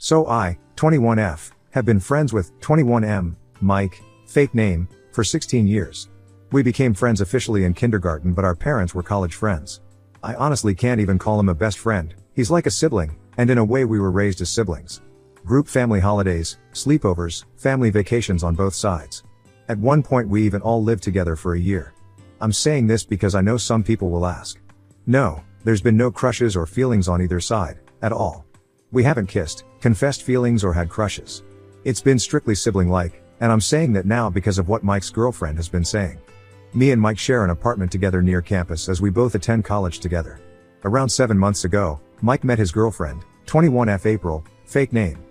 So I, 21F, have been friends with 21M, Mike, fake name, for 16 years. We became friends officially in kindergarten, but our parents were college friends. I honestly can't even call him a best friend, he's like a sibling, and in a way we were raised as siblings. Group family holidays, sleepovers, family vacations on both sides. At one point we even all lived together for a year. I'm saying this because I know some people will ask. No, there's been no crushes or feelings on either side, at all. We haven't kissed, confessed feelings or had crushes. It's been strictly sibling-like, and I'm saying that now because of what Mike's girlfriend has been saying. Me and Mike share an apartment together near campus as we both attend college together. Around 7 months ago, Mike met his girlfriend, 21F April, fake name.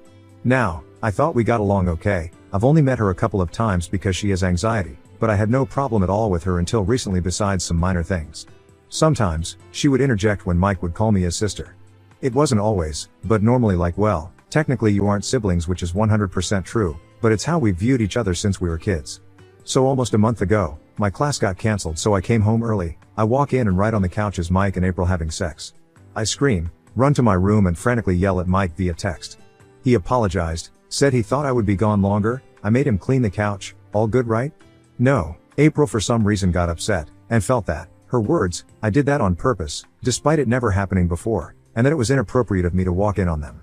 Now, I thought we got along okay. I've only met her a couple of times because she has anxiety, but I had no problem at all with her until recently besides some minor things. Sometimes, she would interject when Mike would call me his sister. It wasn't always, but normally like, well, technically you aren't siblings, which is 100% true, but it's how we viewed each other since we were kids. So almost a month ago, my class got cancelled, so I came home early. I walk in and right on the couch is Mike and April having sex. I scream, run to my room and frantically yell at Mike via text. He apologized, said he thought I would be gone longer. I made him clean the couch. All good, right? No, April for some reason got upset, and felt that, her words, I did that on purpose, despite it never happening before, and that it was inappropriate of me to walk in on them.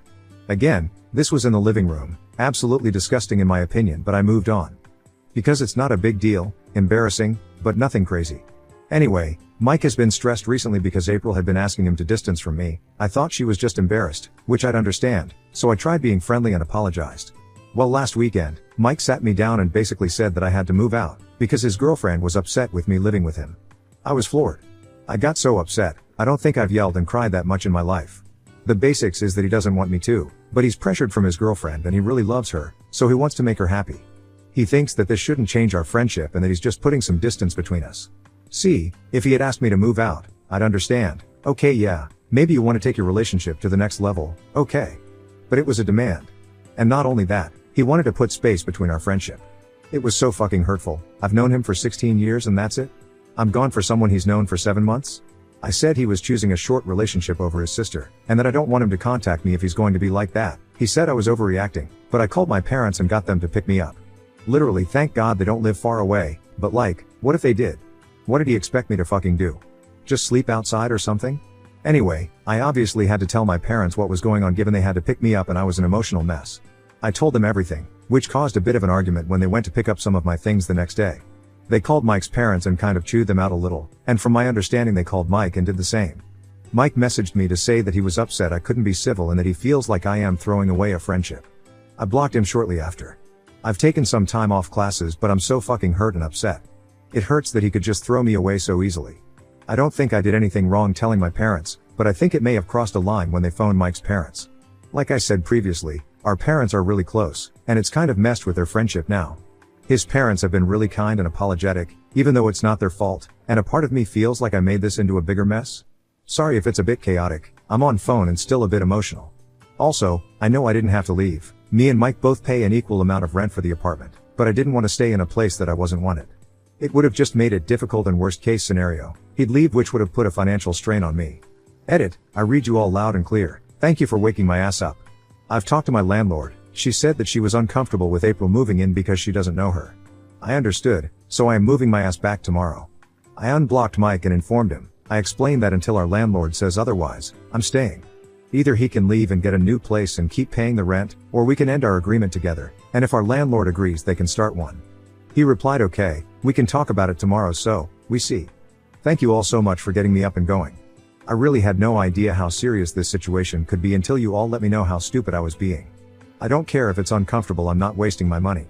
Again, this was in the living room, absolutely disgusting in my opinion, but I moved on. Because it's not a big deal, embarrassing, but nothing crazy. Anyway, Mike has been stressed recently because April had been asking him to distance from me. I thought she was just embarrassed, which I'd understand, so I tried being friendly and apologized. Well, last weekend, Mike sat me down and basically said that I had to move out, because his girlfriend was upset with me living with him. I was floored. I got so upset, I don't think I've yelled and cried that much in my life. The basics is that he doesn't want me to, but he's pressured from his girlfriend and he really loves her, so he wants to make her happy. He thinks that this shouldn't change our friendship and that he's just putting some distance between us. See, if he had asked me to move out, I'd understand. Okay, yeah, maybe you want to take your relationship to the next level, okay. But it was a demand. And not only that, he wanted to put space between our friendship. It was so fucking hurtful. I've known him for 16 years and that's it? I'm gone for someone he's known for 7 months? I said he was choosing a short relationship over his sister, and that I don't want him to contact me if he's going to be like that. He said I was overreacting, but I called my parents and got them to pick me up. Literally, thank God they don't live far away, but like, what if they did? What did he expect me to fucking do? Just sleep outside or something? Anyway, I obviously had to tell my parents what was going on given they had to pick me up and I was an emotional mess. I told them everything, which caused a bit of an argument when they went to pick up some of my things the next day. They called Mike's parents and kind of chewed them out a little, and from my understanding they called Mike and did the same. Mike messaged me to say that he was upset I couldn't be civil and that he feels like I am throwing away a friendship. I blocked him shortly after. I've taken some time off classes, but I'm so fucking hurt and upset. It hurts that he could just throw me away so easily. I don't think I did anything wrong telling my parents, but I think it may have crossed a line when they phoned Mike's parents. Like I said previously, our parents are really close, and it's kind of messed with their friendship now. His parents have been really kind and apologetic, even though it's not their fault, and a part of me feels like I made this into a bigger mess. Sorry if it's a bit chaotic, I'm on phone and still a bit emotional. Also, I know I didn't have to leave. Me and Mike both pay an equal amount of rent for the apartment, but I didn't want to stay in a place that I wasn't wanted. It would have just made it difficult and worst case scenario, he'd leave, which would have put a financial strain on me. Edit, I read you all loud and clear. Thank you for waking my ass up. I've talked to my landlord. She said that she was uncomfortable with April moving in because she doesn't know her. I understood, so I am moving my ass back tomorrow. I unblocked Mike and informed him. I explained that until our landlord says otherwise, I'm staying. Either he can leave and get a new place and keep paying the rent, or we can end our agreement together, and if our landlord agrees they can start one. He replied okay, we can talk about it tomorrow, so, we see. Thank you all so much for getting me up and going. I really had no idea how serious this situation could be until you all let me know how stupid I was being. I don't care if it's uncomfortable, I'm not wasting my money.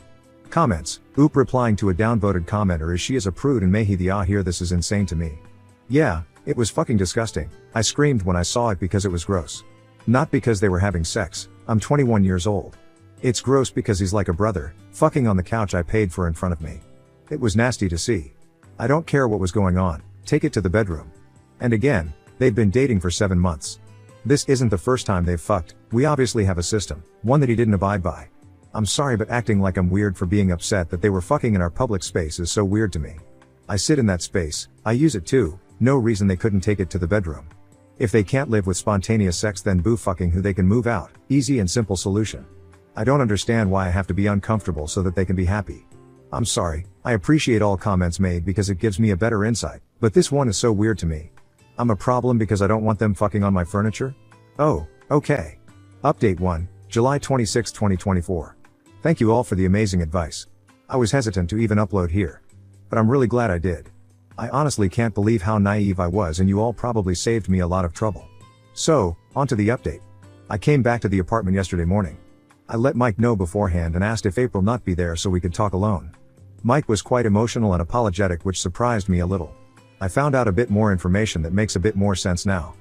Comments, Oop replying to a downvoted commenter is she is a prude and may he the hear this is insane to me. Yeah, it was fucking disgusting. I screamed when I saw it because it was gross. Not because they were having sex, I'm 21 years old. It's gross because he's like a brother, fucking on the couch I paid for in front of me. It was nasty to see. I don't care what was going on, take it to the bedroom. And again, they'd been dating for 7 months. This isn't the first time they've fucked, we obviously have a system, one that he didn't abide by. I'm sorry, but acting like I'm weird for being upset that they were fucking in our public space is so weird to me. I sit in that space, I use it too, no reason they couldn't take it to the bedroom. If they can't live with spontaneous sex, then boo fucking who they can move out. Easy and simple solution. I don't understand why I have to be uncomfortable so that they can be happy. I'm sorry, I appreciate all comments made because it gives me a better insight, but this one is so weird to me. I'm a problem because I don't want them fucking on my furniture? Oh, okay. Update 1, July 26, 2024. Thank you all for the amazing advice. I was hesitant to even upload here. But I'm really glad I did. I honestly can't believe how naive I was, and you all probably saved me a lot of trouble. So, on to the update. I came back to the apartment yesterday morning. I let Mike know beforehand and asked if April not be there so we could talk alone. Mike was quite emotional and apologetic, which surprised me a little. I found out a bit more information that makes a bit more sense now.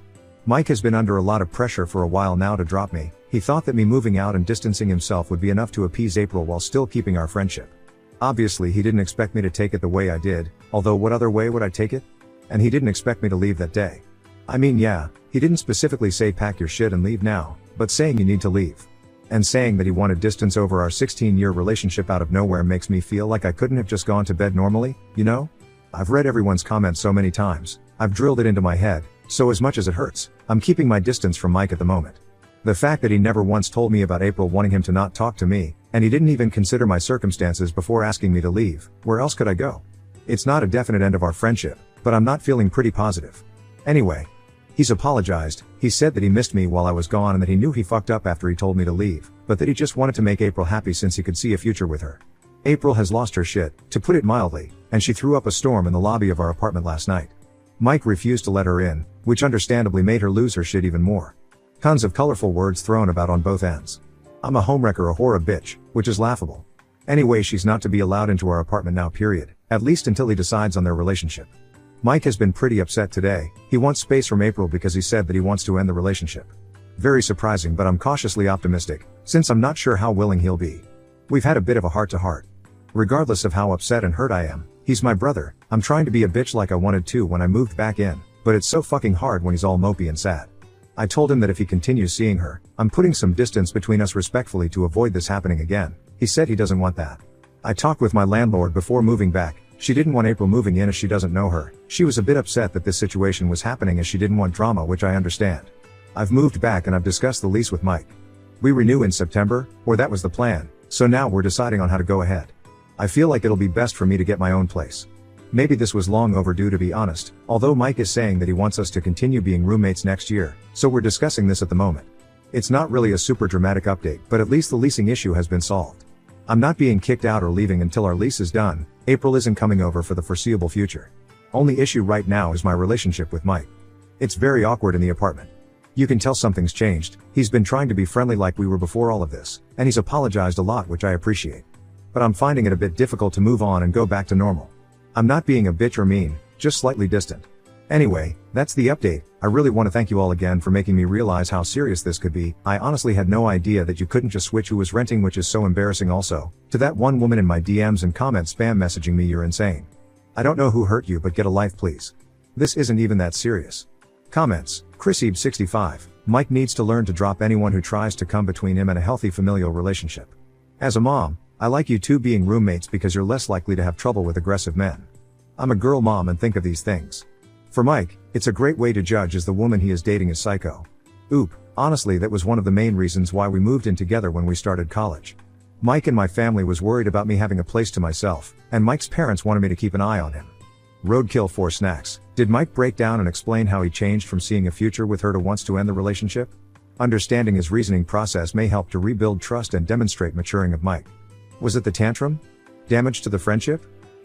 Mike has been under a lot of pressure for a while now to drop me. He thought that me moving out and distancing himself would be enough to appease April while still keeping our friendship. Obviously he didn't expect me to take it the way I did, although what other way would I take it? And he didn't expect me to leave that day. I mean, yeah, he didn't specifically say pack your shit and leave now, but saying you need to leave. And saying that he wanted distance over our 16-year relationship out of nowhere makes me feel like I couldn't have just gone to bed normally, you know? I've read everyone's comments so many times, I've drilled it into my head, so as much as it hurts, I'm keeping my distance from Mike at the moment. The fact that he never once told me about April wanting him to not talk to me, and he didn't even consider my circumstances before asking me to leave, where else could I go? It's not a definite end of our friendship, but I'm not feeling pretty positive. Anyway. He's apologized. He said that he missed me while I was gone and that he knew he fucked up after he told me to leave, but that he just wanted to make April happy since he could see a future with her. April has lost her shit, to put it mildly, and she threw up a storm in the lobby of our apartment last night. Mike refused to let her in, which understandably made her lose her shit even more. Tons of colorful words thrown about on both ends. I'm a homewrecker, a whore, a bitch, which is laughable. Anyway, she's not to be allowed into our apartment now, period, at least until he decides on their relationship. Mike has been pretty upset today. He wants space from April because he said that he wants to end the relationship. Very surprising, but I'm cautiously optimistic, since I'm not sure how willing he'll be. We've had a bit of a heart-to-heart. Regardless of how upset and hurt I am, he's my brother. I'm trying to be a bitch like I wanted to when I moved back in, but it's so fucking hard when he's all mopey and sad. I told him that if he continues seeing her, I'm putting some distance between us respectfully to avoid this happening again. He said he doesn't want that. I talked with my landlord before moving back. She didn't want April moving in as she doesn't know her. She was a bit upset that this situation was happening as she didn't want drama, which I understand. I've moved back and I've discussed the lease with Mike. We renew in September, or that was the plan, so now we're deciding on how to go ahead. I feel like it'll be best for me to get my own place. Maybe this was long overdue, to be honest, although Mike is saying that he wants us to continue being roommates next year, so we're discussing this at the moment. It's not really a super dramatic update, but at least the leasing issue has been solved. I'm not being kicked out or leaving until our lease is done. April isn't coming over for the foreseeable future. Only issue right now is my relationship with Mike. It's very awkward in the apartment. You can tell something's changed. He's been trying to be friendly like we were before all of this, and he's apologized a lot, which I appreciate. But I'm finding it a bit difficult to move on and go back to normal. I'm not being a bitch or mean, just slightly distant. Anyway, that's the update. I really want to thank you all again for making me realize how serious this could be. I honestly had no idea that you couldn't just switch who was renting, which is so embarrassing. Also, to that one woman in my DMs and comments spam messaging me, you're insane. I don't know who hurt you, but get a life, please. This isn't even that serious. Comments. Chriseeb65. Mike needs to learn to drop anyone who tries to come between him and a healthy familial relationship. As a mom, I like you two being roommates because you're less likely to have trouble with aggressive men. I'm a girl mom and think of these things. For Mike, it's a great way to judge as the woman he is dating is psycho. Oop, honestly that was one of the main reasons why we moved in together when we started college. Mike and my family was worried about me having a place to myself, and Mike's parents wanted me to keep an eye on him. Roadkill for snacks. Did Mike break down and explain how he changed from seeing a future with her to wants to end the relationship? Understanding his reasoning process may help to rebuild trust and demonstrate maturing of Mike. Was it the tantrum? Damage to the friendship?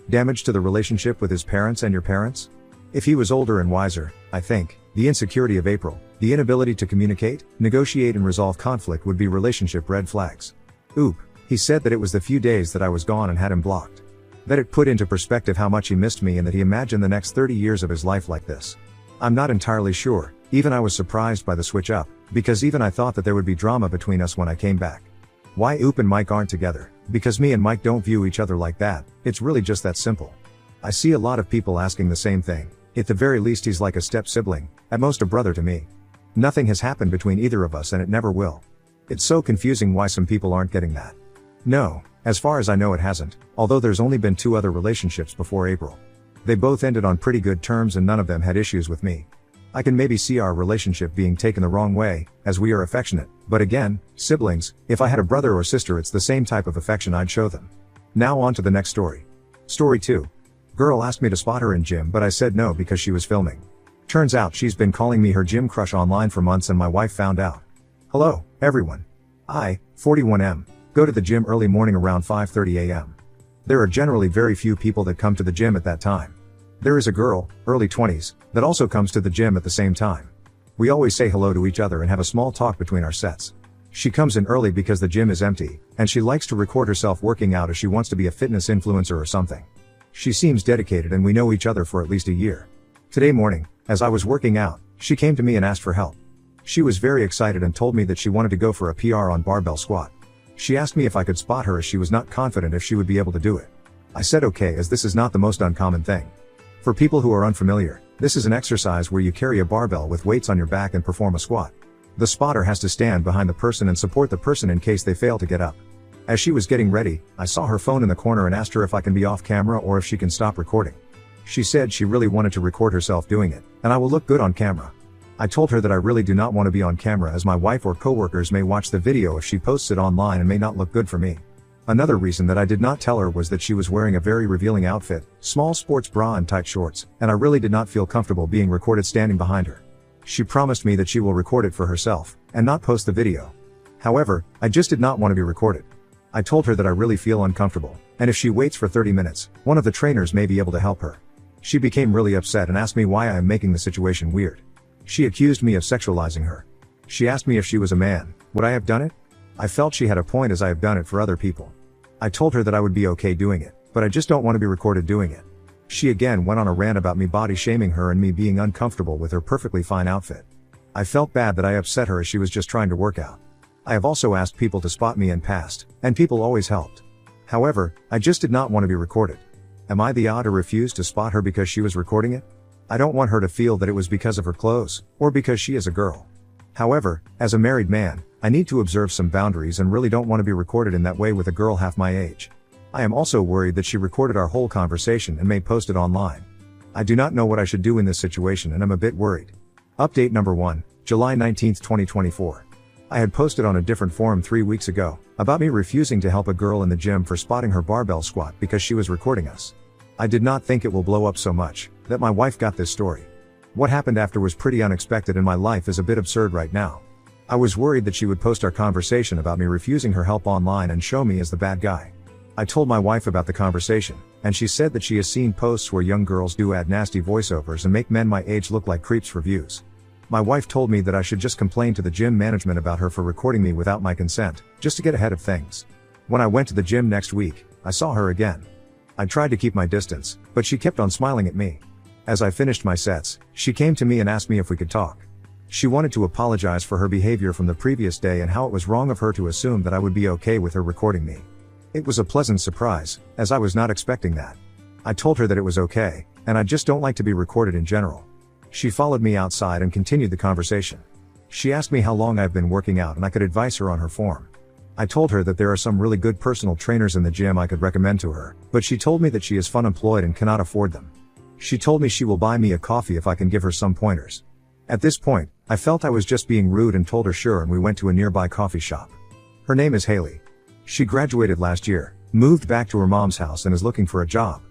Damage to the relationship with his parents and your parents? If he was older and wiser, I think, the insecurity of April, the inability to communicate, negotiate and resolve conflict would be relationship red flags. Oop, he said that it was the few days that I was gone and had him blocked. That it put into perspective how much he missed me and that he imagined the next 30 years of his life like this. I'm not entirely sure, even I was surprised by the switch up, because even I thought that there would be drama between us when I came back. Why Oop and Mike aren't together? Because me and Mike don't view each other like that, it's really just that simple. I see a lot of people asking the same thing. At the very least he's like a step sibling, at most a brother to me. Nothing has happened between either of us and it never will. It's so confusing why some people aren't getting that. No, as far as I know it hasn't, although there's only been 2 other relationships before April. They both ended on pretty good terms and none of them had issues with me. I can maybe see our relationship being taken the wrong way, as we are affectionate, but again, siblings, if I had a brother or sister it's the same type of affection I'd show them. Now on to the next story. Story 2. Girl asked me to spot her in gym but I said no because she was filming. Turns out she's been calling me her gym crush online for months and my wife found out. Hello, everyone. I, 41M, go to the gym early morning around 5:30 a.m. There are generally very few people that come to the gym at that time. There is a girl, early 20s, that also comes to the gym at the same time. We always say hello to each other and have a small talk between our sets. She comes in early because the gym is empty, and she likes to record herself working out as she wants to be a fitness influencer or something. She seems dedicated and we know each other for at least a year. Today morning, as I was working out, she came to me and asked for help. She was very excited and told me that she wanted to go for a PR on barbell squat. She asked me if I could spot her as she was not confident if she would be able to do it. I said okay as this is not the most uncommon thing. For people who are unfamiliar, this is an exercise where you carry a barbell with weights on your back and perform a squat. The spotter has to stand behind the person and support the person in case they fail to get up. As she was getting ready, I saw her phone in the corner and asked her if I can be off camera or if she can stop recording. She said she really wanted to record herself doing it, and I will look good on camera. I told her that I really do not want to be on camera as my wife or coworkers may watch the video if she posts it online and may not look good for me. Another reason that I did not tell her was that she was wearing a very revealing outfit, small sports bra and tight shorts, and I really did not feel comfortable being recorded standing behind her. She promised me that she will record it for herself, and not post the video. However, I just did not want to be recorded. I told her that I really feel uncomfortable, and if she waits for 30 minutes, one of the trainers may be able to help her. She became really upset and asked me why I am making the situation weird. She accused me of sexualizing her. She asked me if she was a man, would I have done it? I felt she had a point as I have done it for other people. I told her that I would be okay doing it, but I just don't want to be recorded doing it. She again went on a rant about me body shaming her and me being uncomfortable with her perfectly fine outfit. I felt bad that I upset her as she was just trying to work out. I have also asked people to spot me in past, and people always helped. However, I just did not want to be recorded. Am I the odd who refused to spot her because she was recording it? I don't want her to feel that it was because of her clothes, or because she is a girl. However, as a married man, I need to observe some boundaries and really don't want to be recorded in that way with a girl half my age. I am also worried that she recorded our whole conversation and may post it online. I do not know what I should do in this situation and I'm a bit worried. Update number 1, July 19, 2024. I had posted on a different forum 3 weeks ago, about me refusing to help a girl in the gym for spotting her barbell squat because she was recording us. I did not think it will blow up so much, that my wife got this story. What happened after was pretty unexpected and my life is a bit absurd right now. I was worried that she would post our conversation about me refusing her help online and show me as the bad guy. I told my wife about the conversation, and she said that she has seen posts where young girls do add nasty voiceovers and make men my age look like creeps for views. My wife told me that I should just complain to the gym management about her for recording me without my consent, just to get ahead of things. When I went to the gym next week, I saw her again. I tried to keep my distance, but she kept on smiling at me. As I finished my sets, she came to me and asked me if we could talk. She wanted to apologize for her behavior from the previous day and how it was wrong of her to assume that I would be okay with her recording me. It was a pleasant surprise, as I was not expecting that. I told her that it was okay, and I just don't like to be recorded in general. She followed me outside and continued the conversation. She asked me how long I've been working out and I could advise her on her form. I told her that there are some really good personal trainers in the gym I could recommend to her, but she told me that she is unemployed and cannot afford them. She told me she will buy me a coffee if I can give her some pointers. At this point, I felt I was just being rude and told her sure, and we went to a nearby coffee shop. Her name is Haley. She graduated last year, moved back to her mom's house and is looking for a job.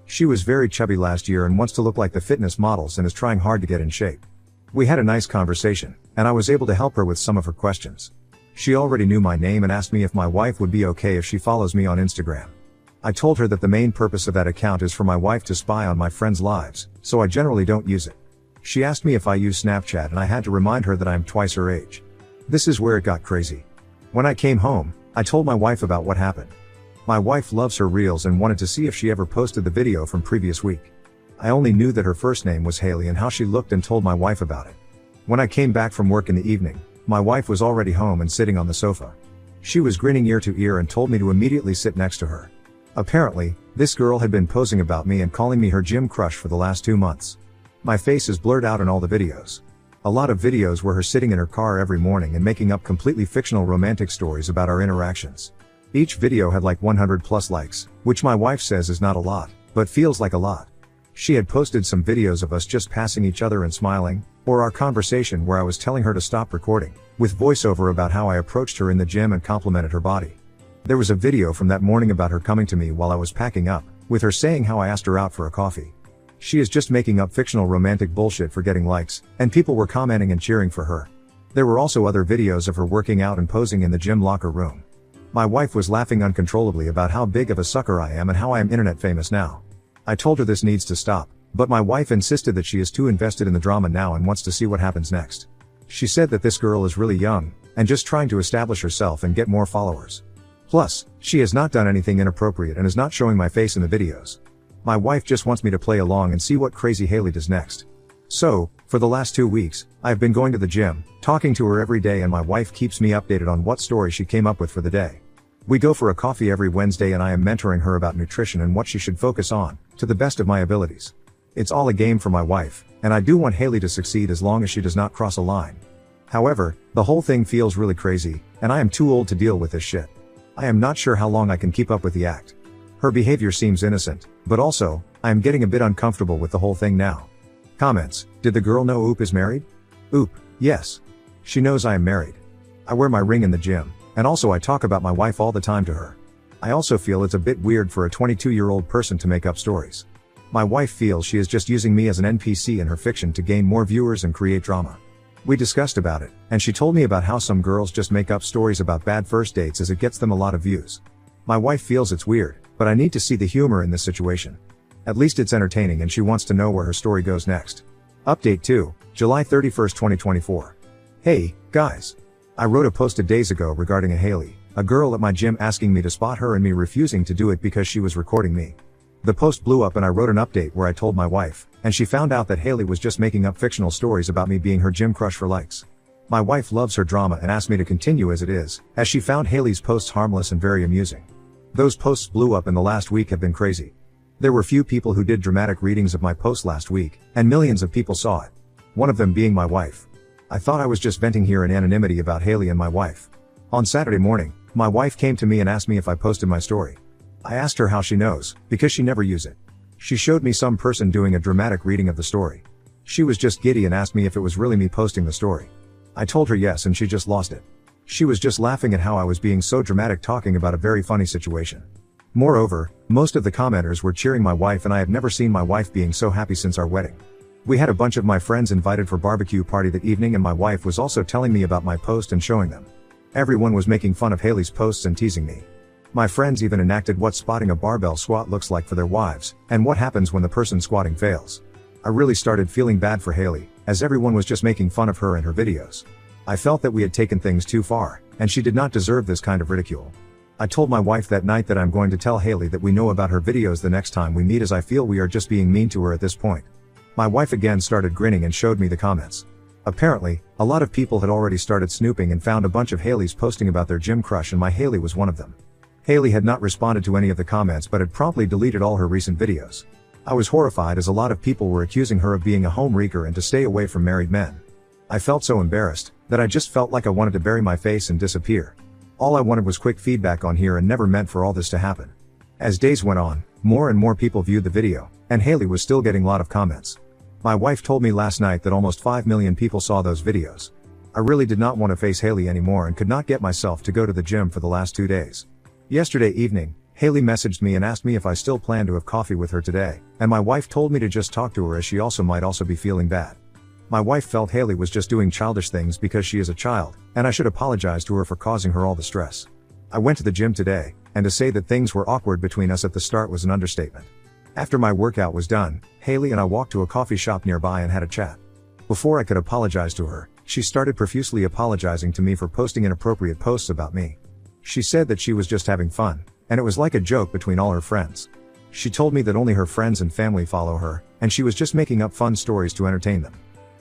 She was very chubby last year and wants to look like the fitness models and is trying hard to get in shape. We had a nice conversation, and I was able to help her with some of her questions. She already knew my name and asked me if my wife would be okay if she follows me on Instagram. I told her that the main purpose of that account is for my wife to spy on my friends' lives, so I generally don't use it. She asked me if I use Snapchat and I had to remind her that I am twice her age. This is where it got crazy. When I came home, I told my wife about what happened. My wife loves her reels and wanted to see if she ever posted the video from previous week. I only knew that her first name was Haley and how she looked and told my wife about it. When I came back from work in the evening, my wife was already home and sitting on the sofa. She was grinning ear to ear and told me to immediately sit next to her. Apparently, this girl had been posing about me and calling me her gym crush for the last 2 months. My face is blurred out in all the videos. A lot of videos were her sitting in her car every morning and making up completely fictional romantic stories about our interactions. Each video had like 100 plus likes, which my wife says is not a lot, but feels like a lot. She had posted some videos of us just passing each other and smiling, or our conversation where I was telling her to stop recording, with voiceover about how I approached her in the gym and complimented her body. There was a video from that morning about her coming to me while I was packing up, with her saying how I asked her out for a coffee. She is just making up fictional romantic bullshit for getting likes, and people were commenting and cheering for her. There were also other videos of her working out and posing in the gym locker room. My wife was laughing uncontrollably about how big of a sucker I am and how I am internet famous now. I told her this needs to stop, but my wife insisted that she is too invested in the drama now and wants to see what happens next. She said that this girl is really young, and just trying to establish herself and get more followers. Plus, she has not done anything inappropriate and is not showing my face in the videos. My wife just wants me to play along and see what crazy Haley does next. So, for the last 2 weeks, I have been going to the gym, talking to her every day, and my wife keeps me updated on what story she came up with for the day. We go for a coffee every Wednesday and I am mentoring her about nutrition and what she should focus on, to the best of my abilities. It's all a game for my wife, and I do want Haley to succeed as long as she does not cross a line. However, the whole thing feels really crazy, and I am too old to deal with this shit. I am not sure how long I can keep up with the act. Her behavior seems innocent, but also, I am getting a bit uncomfortable with the whole thing now. Comments: did the girl know Oop is married? Oop, yes. She knows I am married. I wear my ring in the gym, and also I talk about my wife all the time to her. I also feel it's a bit weird for a 22-year-old person to make up stories. My wife feels she is just using me as an NPC in her fiction to gain more viewers and create drama. We discussed about it, and she told me about how some girls just make up stories about bad first dates as it gets them a lot of views. My wife feels it's weird, but I need to see the humor in this situation. At least it's entertaining and she wants to know where her story goes next. Update 2, July 31st, 2024. Hey, guys. I wrote a post days ago regarding a Haley, a girl at my gym, asking me to spot her and me refusing to do it because she was recording me. The post blew up and I wrote an update where I told my wife, and she found out that Haley was just making up fictional stories about me being her gym crush for likes. My wife loves her drama and asked me to continue as it is, as she found Haley's posts harmless and very amusing. Those posts blew up in the last week have been crazy. There were few people who did dramatic readings of my post last week, and millions of people saw it. One of them being my wife. I thought I was just venting here in anonymity about Haley and my wife. On Saturday morning, my wife came to me and asked me if I posted my story. I asked her how she knows, because she never uses it. She showed me some person doing a dramatic reading of the story. She was just giddy and asked me if it was really me posting the story. I told her yes, and she just lost it. She was just laughing at how I was being so dramatic talking about a very funny situation. Moreover, most of the commenters were cheering my wife, and I have never seen my wife being so happy since our wedding. We had a bunch of my friends invited for barbecue party that evening, and my wife was also telling me about my post and showing them. Everyone was making fun of Haley's posts and teasing me. My friends even enacted what spotting a barbell squat looks like for their wives, and what happens when the person squatting fails. I really started feeling bad for Haley, as everyone was just making fun of her and her videos. I felt that we had taken things too far, and she did not deserve this kind of ridicule. I told my wife that night that I'm going to tell Haley that we know about her videos the next time we meet, as I feel we are just being mean to her at this point. My wife again started grinning and showed me the comments. Apparently, a lot of people had already started snooping and found a bunch of Haley's posting about their gym crush, and my Haley was one of them. Haley had not responded to any of the comments but had promptly deleted all her recent videos. I was horrified as a lot of people were accusing her of being a home wrecker and to stay away from married men. I felt so embarrassed that I just felt like I wanted to bury my face and disappear. All I wanted was quick feedback on here and never meant for all this to happen. As days went on, more and more people viewed the video, and Haley was still getting a lot of comments. My wife told me last night that almost 5 million people saw those videos. I really did not want to face Haley anymore and could not get myself to go to the gym for the last 2 days. Yesterday evening, Haley messaged me and asked me if I still plan to have coffee with her today, and my wife told me to just talk to her as she also might also be feeling bad. My wife felt Haley was just doing childish things because she is a child, and I should apologize to her for causing her all the stress. I went to the gym today, and to say that things were awkward between us at the start was an understatement. After my workout was done, Haley and I walked to a coffee shop nearby and had a chat. Before I could apologize to her, she started profusely apologizing to me for posting inappropriate posts about me. She said that she was just having fun, and it was like a joke between all her friends. She told me that only her friends and family follow her, and she was just making up fun stories to entertain them.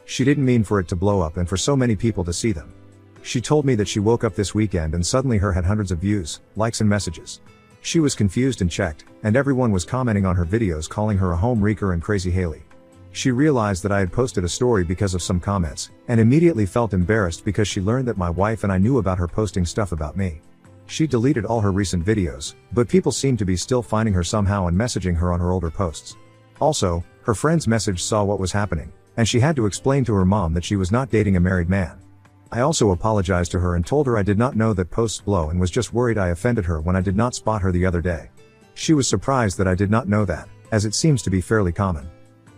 She didn't mean for it to blow up and for so many people to see them. She told me that she woke up this weekend and suddenly her had hundreds of views, likes and messages. She was confused and checked, and everyone was commenting on her videos calling her a home wrecker and crazy Haley. She realized that I had posted a story because of some comments, and immediately felt embarrassed because she learned that my wife and I knew about her posting stuff about me. She deleted all her recent videos, but people seem to be still finding her somehow and messaging her on her older posts. Also, her friend's message saw what was happening, and she had to explain to her mom that she was not dating a married man. I also apologized to her and told her I did not know that posts blow and was just worried I offended her when I did not spot her the other day. She was surprised that I did not know that, as it seems to be fairly common.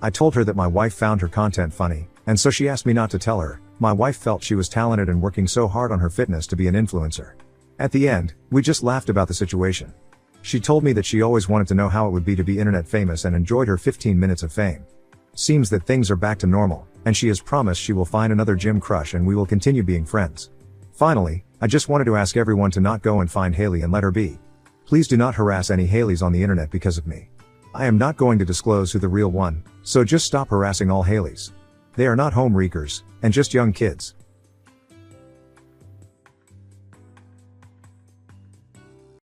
I told her that my wife found her content funny, and so she asked me not to tell her. My wife felt she was talented and working so hard on her fitness to be an influencer. At the end, we just laughed about the situation. She told me that she always wanted to know how it would be to be internet famous and enjoyed her 15 minutes of fame. Seems that things are back to normal, and she has promised she will find another gym crush and we will continue being friends. Finally, I just wanted to ask everyone to not go and find Haley and let her be. Please do not harass any Haleys on the internet because of me. I am not going to disclose who the real one, so just stop harassing all Haleys. They are not home wreakers, and just young kids.